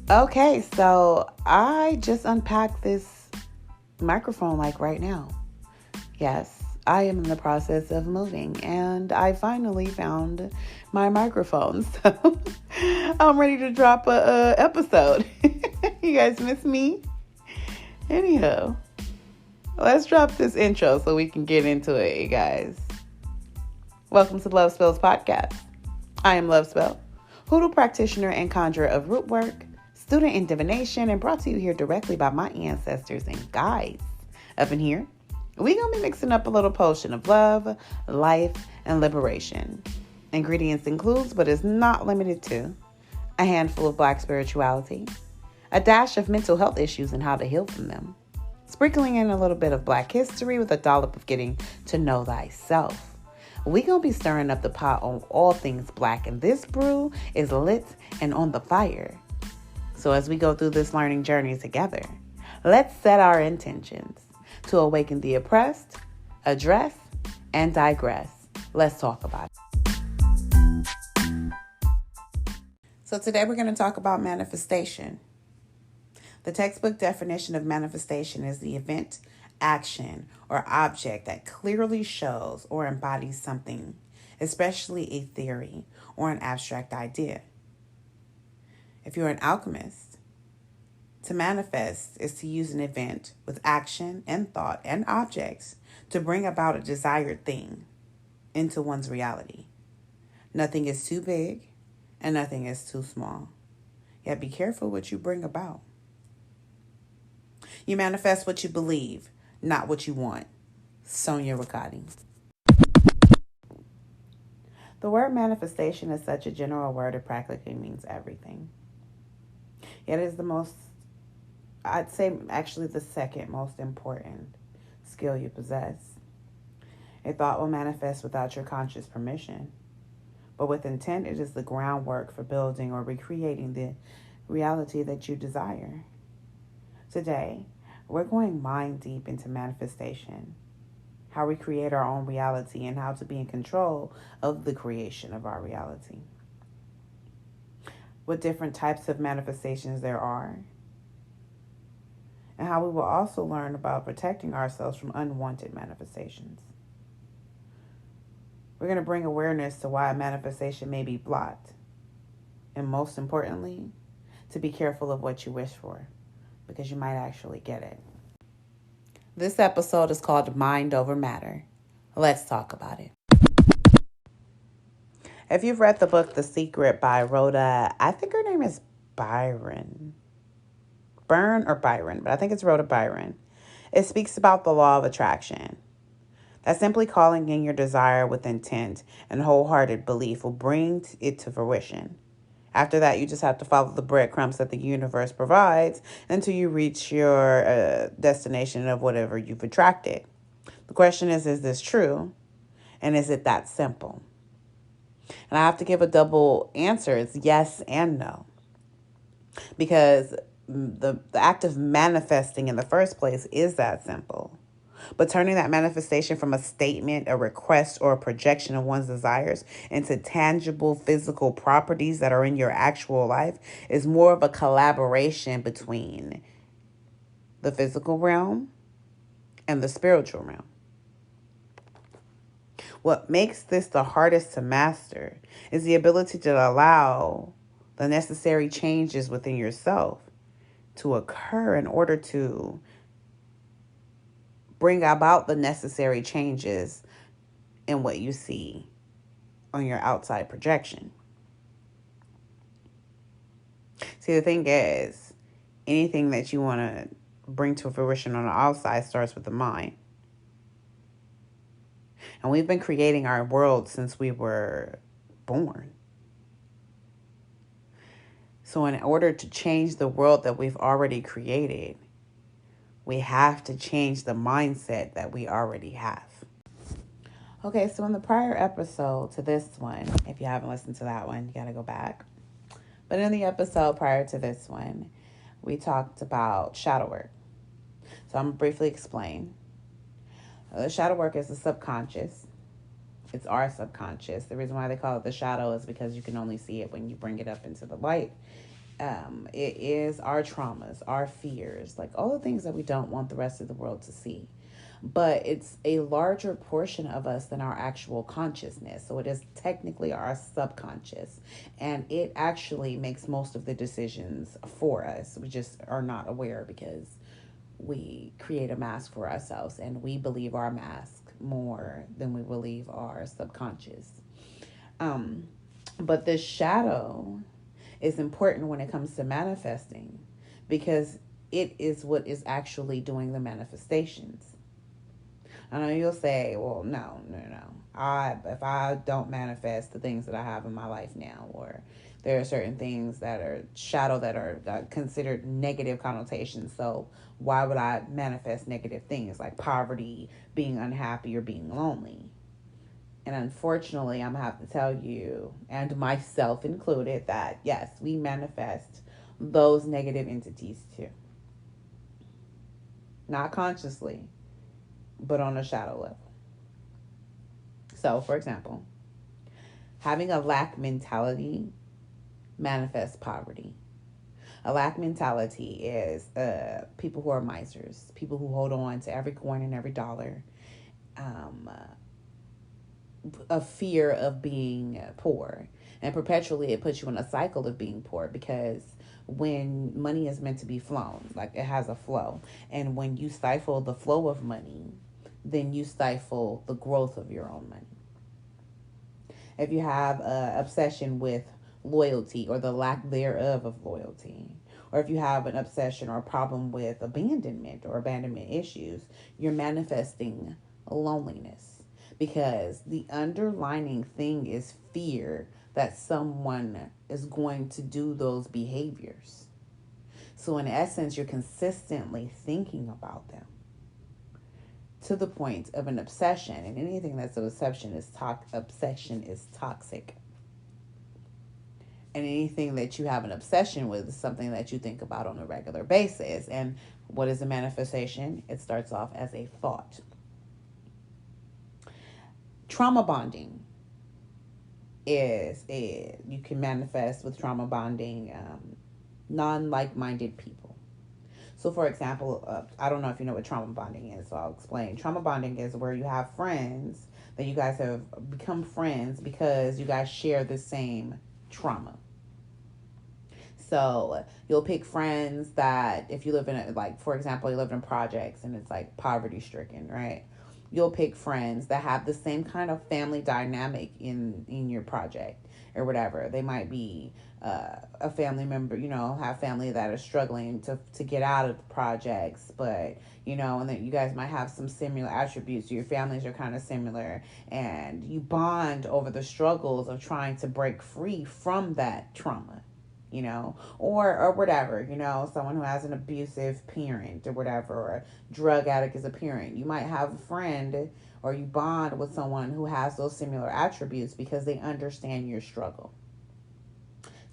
Okay, so I just unpacked this microphone like right now. Yes, I am in the process of moving and I finally found my microphone. So I'm ready to drop a episode. You guys miss me? Anyhow, let's drop this intro so we can get into it, you guys. Welcome to Lovespell's podcast. I am Lovespell, hoodoo practitioner and conjurer of root work, student in divination, and brought to you here directly by my ancestors and guides. Up in here, we're going to be mixing up a little potion of love, life, and liberation. Ingredients includes, but is not limited to, a handful of black spirituality, a dash of mental health issues and how to heal from them, sprinkling in a little bit of black history with a dollop of getting to know thyself. We gonna be stirring up the pot on all things black, and this brew is lit and on the fire. So as we go through this learning journey together, let's set our intentions to awaken the oppressed, address, and digress. Let's talk about it. So today we're gonna talk about manifestation. The textbook definition of manifestation is the event, action, or object that clearly shows or embodies something, especially a theory or an abstract idea. If you're an alchemist, to manifest is to use an event with action and thought and objects to bring about a desired thing into one's reality. Nothing is too big and nothing is too small. Yet be careful what you bring about. You manifest what you believe, not what you want. Sonia Riccati. The word manifestation is such a general word, it practically means everything. Yet it is the most, I'd say actually the second most important skill you possess. A thought will manifest without your conscious permission. But with intent, it is the groundwork for building or recreating the reality that you desire. Today, we're going mind deep into manifestation, how we create our own reality, and how to be in control of the creation of our reality. What different types of manifestations there are, and how we will also learn about protecting ourselves from unwanted manifestations. We're going to bring awareness to why a manifestation may be blocked, and most importantly, to be careful of what you wish for, because you might actually get it. This episode is called Mind Over Matter. Let's talk about it. If you've read the book The Secret by Rhoda, I think her name is Byron, but I think it's Rhoda Byron. It speaks about the law of attraction. That simply calling in your desire with intent and wholehearted belief will bring it to fruition. After that, you just have to follow the breadcrumbs that the universe provides until you reach your destination of whatever you've attracted. The question is this true? And is it that simple? And I have to give a double answer. It's yes and no. Because the act of manifesting in the first place is that simple. But turning that manifestation from a statement, a request, or a projection of one's desires into tangible physical properties that are in your actual life is more of a collaboration between the physical realm and the spiritual realm. What makes this the hardest to master is the ability to allow the necessary changes within yourself to occur in order to bring about the necessary changes in what you see on your outside projection. See, the thing is, anything that you want to bring to fruition on the outside starts with the mind. And we've been creating our world since we were born. So in order to change the world that we've already created, we have to change the mindset that we already have. Okay, so in the prior episode to this one, if you haven't listened to that one, you got to go back. But in the episode prior to this one, we talked about shadow work. So I'm going to briefly explain. Shadow work is the subconscious. It's our subconscious. The reason why they call it the shadow is because you can only see it when you bring it up into the light. It is our traumas, our fears, like all the things that we don't want the rest of the world to see. But it's a larger portion of us than our actual consciousness. So it is technically our subconscious. And it actually makes most of the decisions for us. We just are not aware because we create a mask for ourselves and we believe our mask more than we believe our subconscious. Um, but this shadow is important when it comes to manifesting because it is what is actually doing the manifestations. I know you'll say, well, no. If I don't manifest the things that I have in my life now, or there are certain things that are shadow that are considered negative connotations. So why would I manifest negative things like poverty, being unhappy, or being lonely? And unfortunately, I'm gonna have to tell you, and myself included, that yes, we manifest those negative entities too. Not consciously, but on a shadow level. So, for example, having a lack mentality manifests poverty. A lack mentality is people who are misers, people who hold on to every coin and every dollar, a fear of being poor. And perpetually, it puts you in a cycle of being poor because when money is meant to be flown, like it has a flow, and when you stifle the flow of money, then you stifle the growth of your own money. If you have an obsession with loyalty or the lack thereof of loyalty, or if you have an obsession or a problem with abandonment or abandonment issues, you're manifesting loneliness because the underlining thing is fear that someone is going to do those behaviors. So, in essence, you're consistently thinking about them to the point of an obsession, and anything that's an obsession is toxic. And anything that you have an obsession with is something that you think about on a regular basis. And what is a manifestation? It starts off as a thought. Trauma bonding you can manifest with trauma bonding non-like-minded people. So, for example, I don't know if you know what trauma bonding is, so I'll explain. Trauma bonding is where you have friends that you guys have become friends because you guys share the same trauma. So you'll pick friends that if you live in like, for example, you live in projects and it's like poverty stricken, right? You'll pick friends that have the same kind of family dynamic in your project or whatever. They might be a family member, have family that are struggling to get out of the projects, but and then you guys might have some similar attributes. Your families are kind of similar, and you bond over the struggles of trying to break free from that trauma, or whatever, someone who has an abusive parent or whatever, or a drug addict is a parent. You might have a friend or you bond with someone who has those similar attributes because they understand your struggle.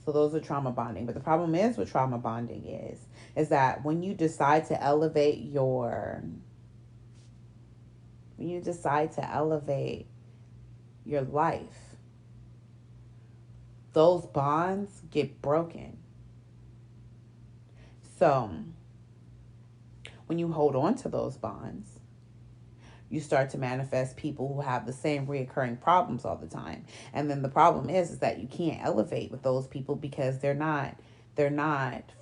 So those are trauma bonding. But the problem is with trauma bonding is that when you decide to elevate your life, those bonds get broken. So when you hold on to those bonds, you start to manifest people who have the same reoccurring problems all the time. And then the problem is that you can't elevate with those people because they're not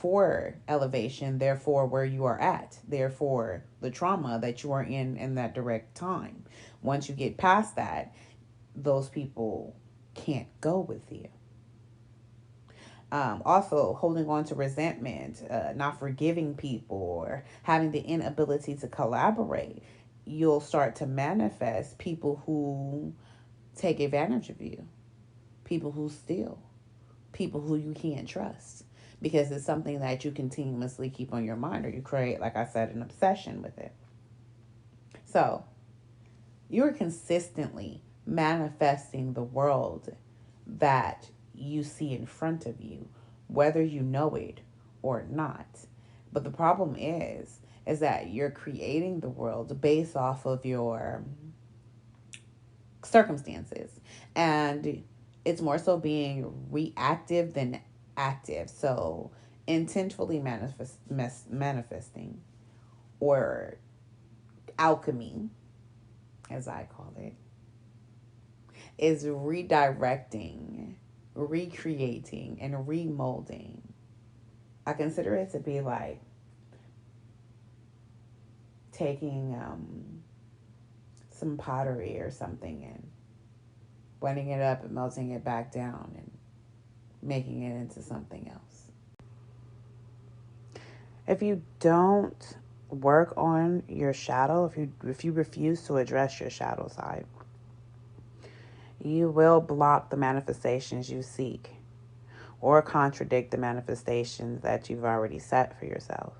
for elevation. They're for where you are at. They're for the trauma that you are in that direct time. Once you get past that, those people can't go with you. Also, holding on to resentment, not forgiving people, or having the inability to collaborate, you'll start to manifest people who take advantage of you, people who steal, people who you can't trust, because it's something that you continuously keep on your mind, or you create, like I said, an obsession with it. So, you're consistently manifesting the world that you see in front of you, whether you know it or not. But the problem is that you're creating the world based off of your circumstances. And it's more so being reactive than active. So intentfully manifesting, or alchemy, as I call it, is redirecting, recreating, and remolding. I consider it to be like taking some pottery or something and blending it up and melting it back down and making it into something else. If you don't work on your shadow, if you refuse to address your shadow side, you will block the manifestations you seek or contradict the manifestations that you've already set for yourself.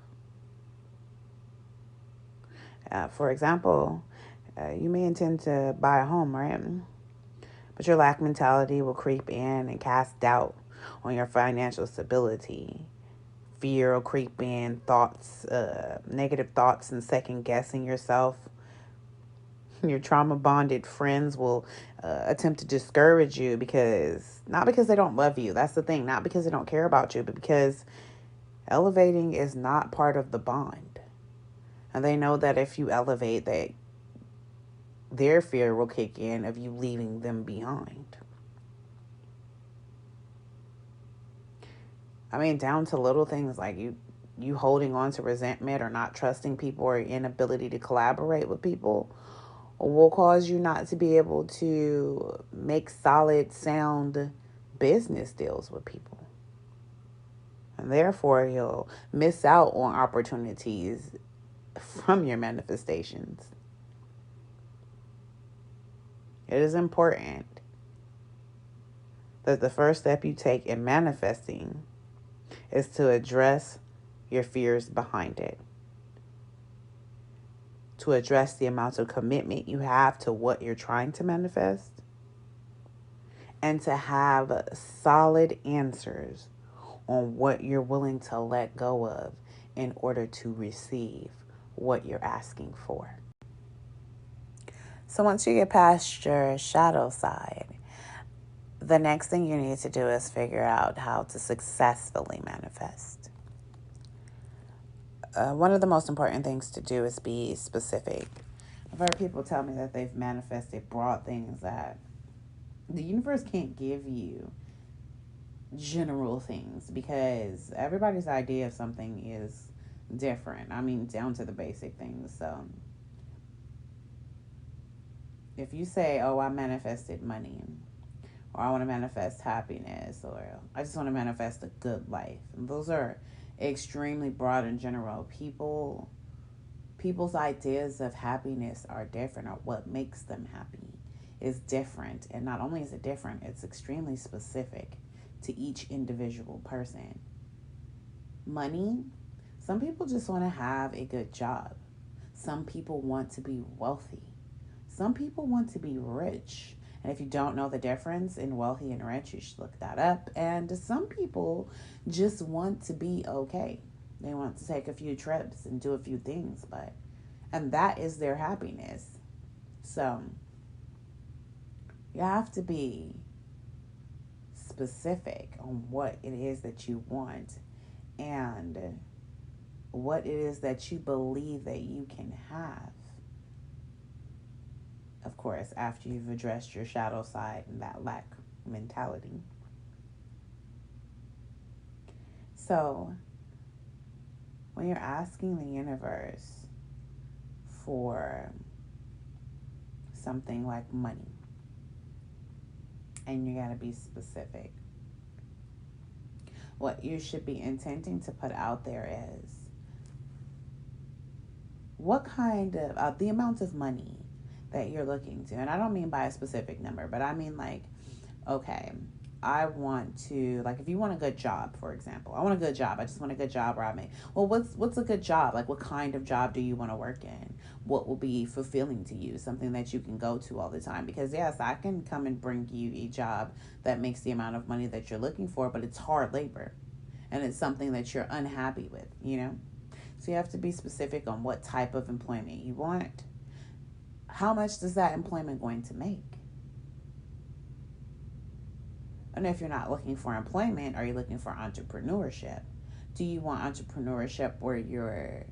For example, you may intend to buy a home, right? But your lack mentality will creep in and cast doubt on your financial stability. Fear will creep in, negative thoughts, and second guessing yourself. Your trauma bonded friends will attempt to discourage you not because they don't love you. That's the thing. Not because they don't care about you, but because elevating is not part of the bond. And they know that if you elevate, that their fear will kick in of you leaving them behind. I mean, down to little things like you holding on to resentment or not trusting people or inability to collaborate with people will cause you not to be able to make solid, sound business deals with people. And therefore, you'll miss out on opportunities from your manifestations. It is important that the first step you take in manifesting is to address your fears behind it, to address the amount of commitment you have to what you're trying to manifest, and to have solid answers on what you're willing to let go of in order to receive what you're asking for. So once you get past your shadow side, the next thing you need to do is figure out how to successfully manifest. One of the most important things to do is be specific. I've heard people tell me that they've manifested broad things, that the universe can't give you general things because everybody's idea of something is different. I mean, down to the basic things. So if you say, oh, I manifested money, or I want to manifest happiness, or I just want to manifest a good life, and those are extremely broad and general. People's ideas of happiness are different, or what makes them happy is different. And not only is it different, it's extremely specific to each individual person. Money, some people just want to have a good job. Some people want to be wealthy. Some people want to be rich. And if you don't know the difference in wealthy and rich, you should look that up. And some people just want to be okay. They want to take a few trips and do a few things, and that is their happiness. So you have to be specific on what it is that you want and what it is that you believe that you can have. Of course, after you've addressed your shadow side and that lack mentality. So when you're asking the universe for something like money, and you gotta be specific, what you should be intending to put out there is what kind of the amount of money that you're looking to. And I don't mean by a specific number, but I mean like, okay, I want to, like, if you want a good job, for example, I want a good job. I just want a good job where I make, well, what's a good job? Like, what kind of job do you want to work in? What will be fulfilling to you? Something that you can go to all the time. Because yes, I can come and bring you a job that makes the amount of money that you're looking for, but it's hard labor. And it's something that you're unhappy with, So you have to be specific on what type of employment you want. How much does that employment going to make? And if you're not looking for employment, are you looking for entrepreneurship? Do you want entrepreneurship where you're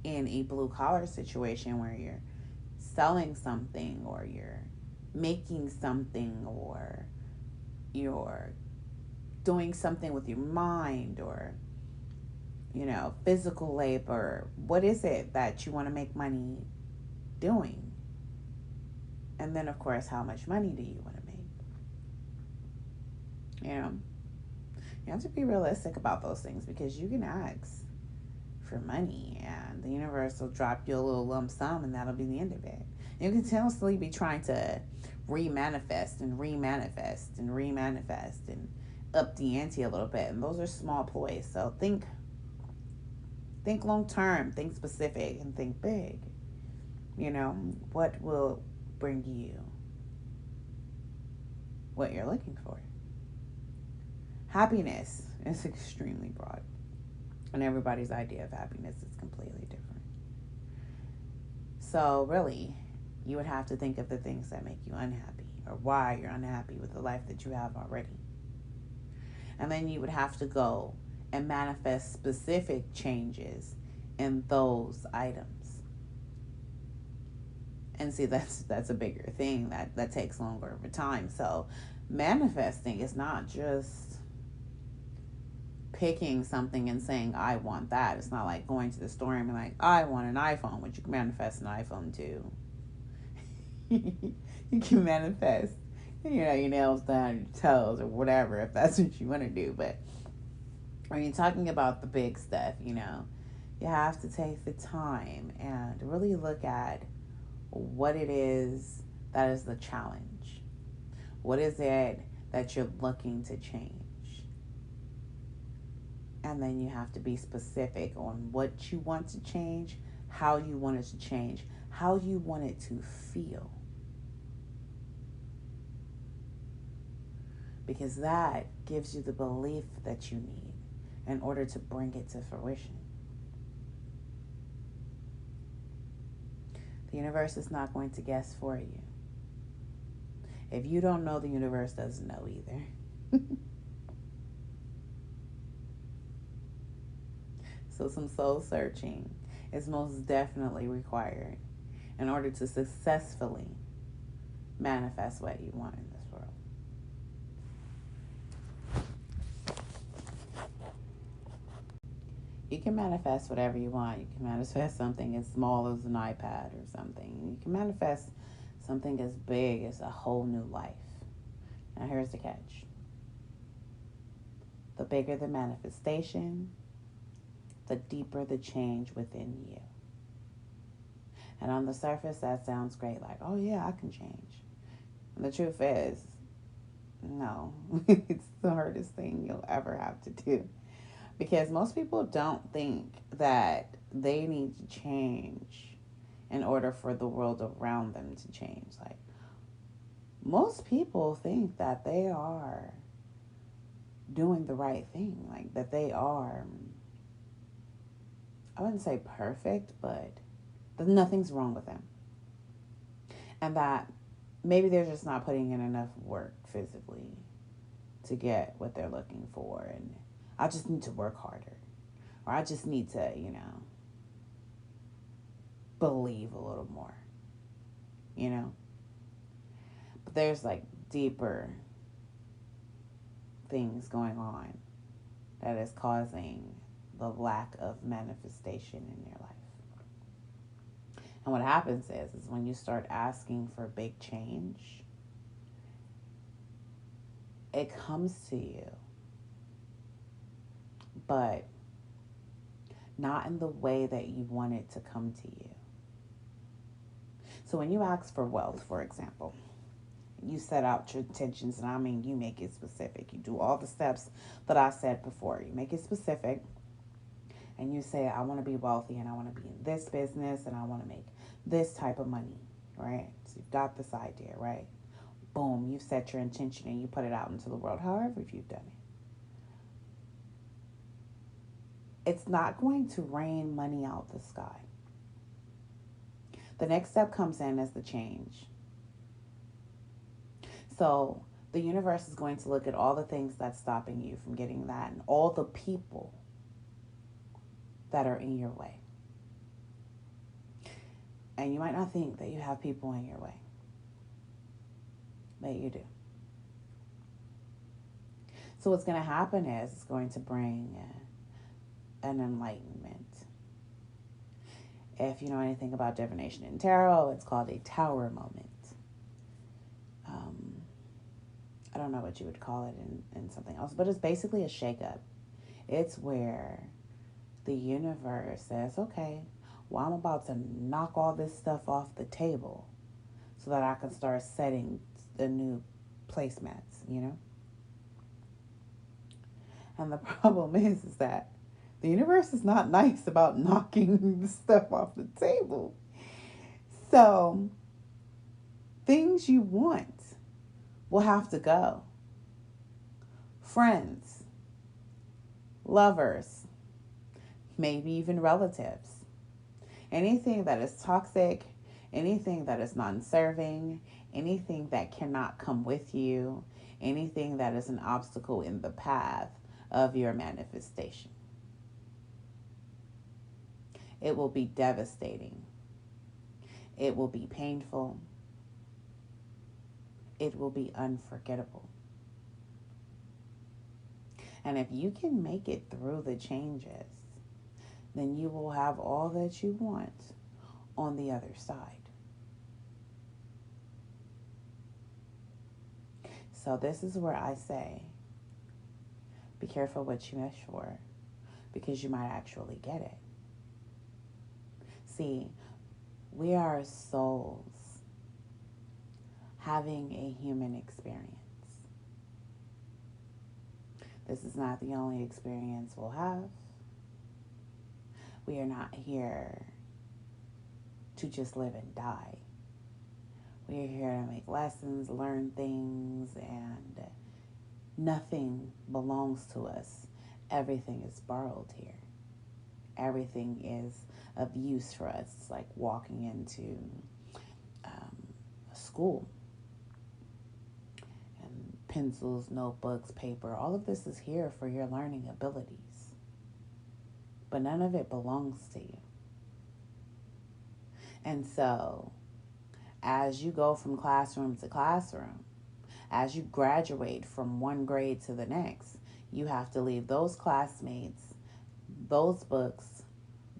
in a blue collar situation where you're selling something, or you're making something, or you're doing something with your mind, or physical labor? What is it that you want to make money doing? And then, of course, how much money do you want to make? You have to be realistic about those things, because you can ask for money and the universe will drop you a little lump sum, and that'll be the end of it. You can continuously be trying to remanifest and remanifest and remanifest and up the ante a little bit, and those are small ploys. So think long term, think specific, and think big. What will bring you what you're looking for? Happiness is extremely broad, and everybody's idea of happiness is completely different. So really, you would have to think of the things that make you unhappy, or why you're unhappy with the life that you have already. And then you would have to go and manifest specific changes in those items. And see, that's a bigger thing that takes longer over time. So manifesting is not just picking something and saying, I want that. It's not like going to the store and being like, I want an iPhone, which you can manifest an iPhone too. You can manifest, your nails down, your toes, or whatever, if that's what you want to do. But when you're talking about the big stuff, you have to take the time and really look at what it is that is the challenge. What is it that you're looking to change? And then you have to be specific on what you want to change, how you want it to change, how you want it to feel. Because that gives you the belief that you need in order to bring it to fruition. The universe is not going to guess for you. If you don't know, the universe doesn't know either. So some soul searching is most definitely required in order to successfully manifest what you want in this world. You can manifest whatever you want. You can manifest something as small as an iPad or something. You can manifest something as big as a whole new life. Now here's the catch. The bigger the manifestation, the deeper the change within you. And on the surface, that sounds great. Like, oh yeah, I can change. And the truth is, no. It's the hardest thing you'll ever have to do. Because most people don't think that they need to change in order for the world around them to change. Like, most people think that they are doing the right thing. Like, that they are, I wouldn't say perfect, but that nothing's wrong with them. And that maybe they're just not putting in enough work physically to get what they're looking for. And I just need to work harder. Or I just need to, believe a little more. But there's like deeper things going on that is causing the lack of manifestation in your life. And what happens is when you start asking for big change, it comes to you, but not in the way that you want it to come to you. So when you ask for wealth, for example, you set out your intentions, and I mean, you make it specific. You do all the steps that I said before. You make it specific, and you say, I want to be wealthy, and I want to be in this business, and I want to make this type of money, right? So you've got this idea, right? Boom, you've set your intention, and you put it out into the world, however you've done it. It's not going to rain money out the sky. The next step comes in as the change. So The universe is going to look at all the things that's stopping you from getting that and all the people that are in your way. And you might not think that you have people in your way, but you do. So what's going to happen is it's going to bring an enlightenment. If you know anything about divination and tarot, it's called a tower moment. I don't know what you would call it in something else, but it's basically a shakeup. It's where the universe says, okay, well, I'm about to knock all this stuff off the table so that I can start setting the new placemats, you know? And the problem is that the universe is not nice about knocking the stuff off the table. So things you want will have to go. Friends, lovers, maybe even relatives. Anything that is toxic, anything that is non-serving, anything that cannot come with you, anything that is an obstacle in the path of your manifestation. It will be devastating. It will be painful. It will be unforgettable. And if you can make it through the changes, then you will have all that you want on the other side. So this is where I say, be careful what you wish for, because you might actually get it. See, we are souls having a human experience. This is not the only experience we'll have. We are not here to just live and die. We are here to make lessons, learn things, and nothing belongs to us. Everything is borrowed here. Everything is of use for us. It's like walking into a school. And pencils, notebooks, paper, all of this is here for your learning abilities. But none of it belongs to you. And so, as you go from classroom to classroom, as you graduate from one grade to the next, you have to leave those classmates, those books,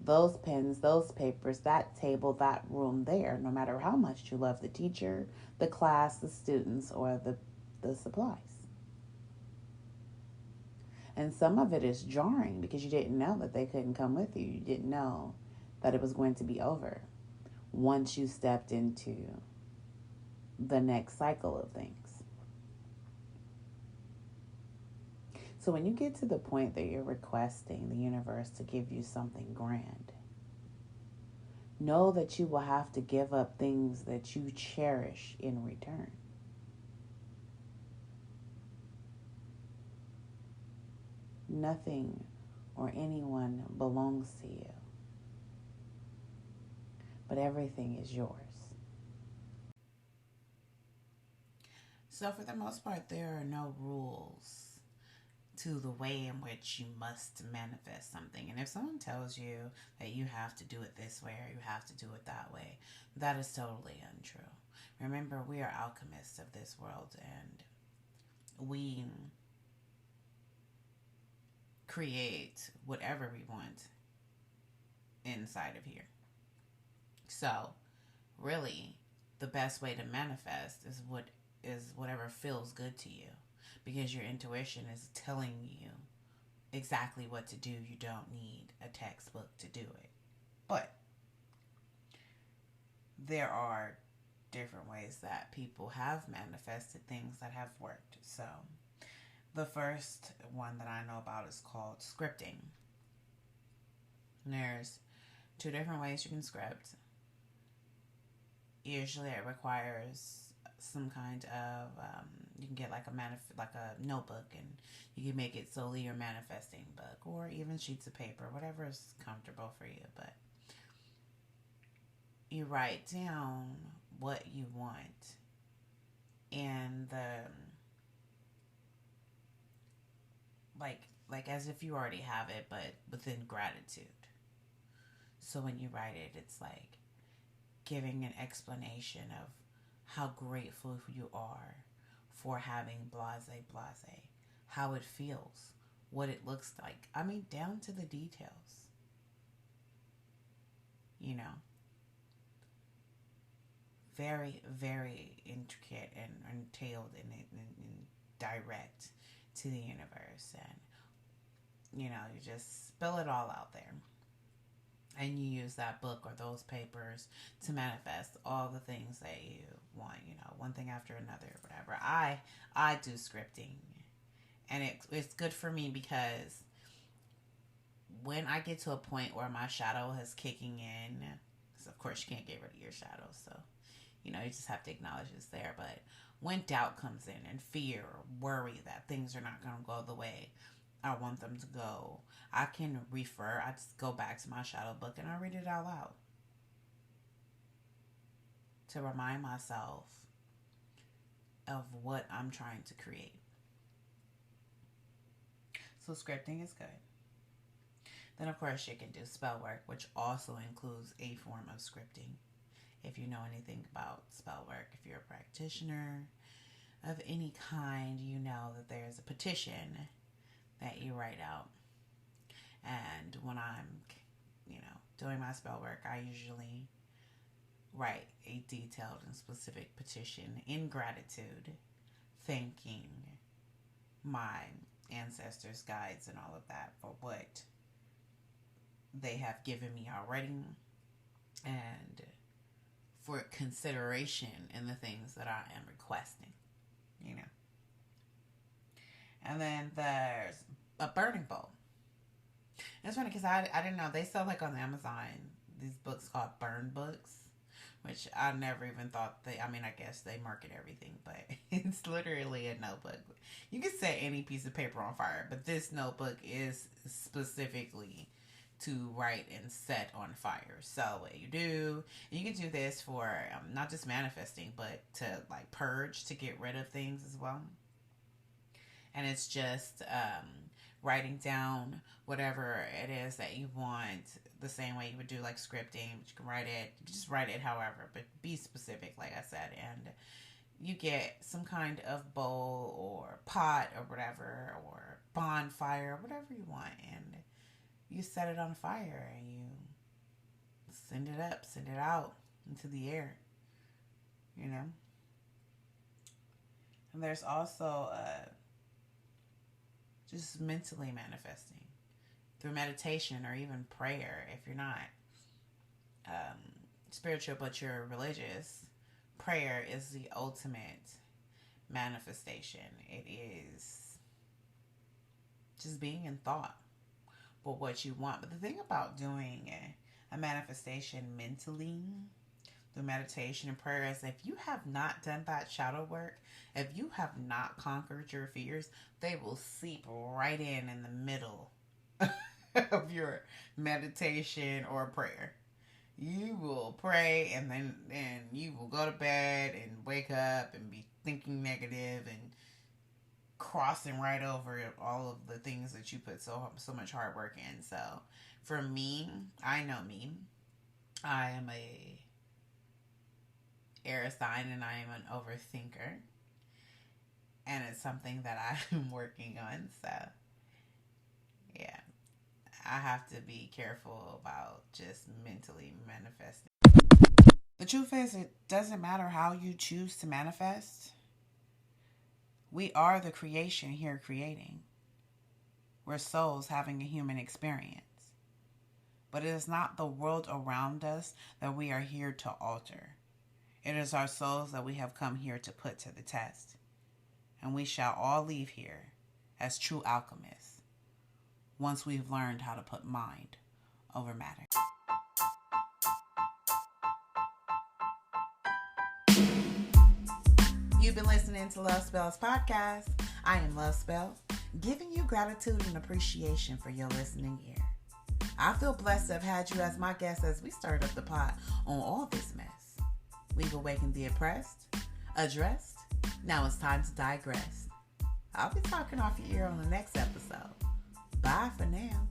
those pens, those papers, that table, that room there, no matter how much you love the teacher, the class, the students, or the supplies. And some of it is jarring because you didn't know that they couldn't come with you. You didn't know that it was going to be over once you stepped into the next cycle of things. So when you get to the point that you're requesting the universe to give you something grand, know that you will have to give up things that you cherish in return. Nothing or anyone belongs to you, but everything is yours. So for the most part, there are no rules to the way in which you must manifest something. And if someone tells you that you have to do it this way or you have to do it that way, that is totally untrue. Remember, we are alchemists of this world, and we create whatever we want inside of here. So, really, the best way to manifest is whatever feels good to you, because your intuition is telling you exactly what to do. You don't need a textbook to do it. But there are different ways that people have manifested things that have worked. So, the first one that I know about is called scripting. There's 2 different ways you can script. Usually it requires some kind of, you can get like a notebook, and you can make it solely your manifesting book, or even sheets of paper, whatever is comfortable for you. But you write down what you want, and like as if you already have it, but within gratitude. So when you write it, it's like giving an explanation of how grateful you are for having blase blase, how it feels, what it looks like. I mean, down to the details. You know, very, very intricate and entailed and direct to the universe. And, you just spill it all out there. And you use that book or those papers to manifest all the things that you want, one thing after another, whatever. I do scripting, and it's good for me because when I get to a point where my shadow is kicking in, so of course you can't get rid of your shadow, so you just have to acknowledge it's there. But when doubt comes in and fear or worry that things are not going to go the way I want them to go, I just go back to my shadow book and I read it out loud to remind myself of what I'm trying to create. So scripting is good. Then of course you can do spell work, which also includes a form of scripting. If you know anything about spell work, if you're a practitioner of any kind, you know that there's a petition that you write out. And when I'm, doing my spell work, I usually write a detailed and specific petition in gratitude, thanking my ancestors, guides, and all of that for what they have given me already, and for consideration in the things that I am requesting, And then there's a burning bowl. And it's funny because I didn't know. They sell on Amazon these books called burn books, which I never even thought I guess they market everything, but it's literally a notebook. You can set any piece of paper on fire, but this notebook is specifically to write and set on fire. So what you do, and you can do this for not just manifesting, but to purge, to get rid of things as well. And it's just writing down whatever it is that you want, the same way you would do scripting. But you can just write it however, but be specific, like I said. And you get some kind of bowl or pot or whatever, or bonfire, whatever you want, and you set it on fire and you send it out into the air, And there's also just mentally manifesting through meditation or even prayer. If you're not spiritual but you're religious, prayer is the ultimate manifestation. It is just being in thought for what you want. But the thing about doing a manifestation mentally through meditation and prayer is, if you have not done that shadow work, if you have not conquered your fears, they will seep right in the middle of your meditation or prayer. You will pray and then you will go to bed and wake up and be thinking negative and crossing right over all of the things that you put so much hard work in. So for me, I know me. I am a air sign and I am an overthinker. And it's something that I'm working on. So yeah, I have to be careful about just mentally manifesting. The truth is, it doesn't matter how you choose to manifest. We are the creation here creating. We're souls having a human experience. But it is not the world around us that we are here to alter. It is our souls that we have come here to put to the test. And we shall all leave here as true alchemists once we've learned how to put mind over matter. You've been listening to Lovespell's podcast. I am Lovespell, giving you gratitude and appreciation for your listening ear. I feel blessed to have had you as my guest as we stirred up the pot on all this mess. We've awakened the oppressed, addressed. Now it's time to digress. I'll be talking off your ear on the next episode. Bye for now.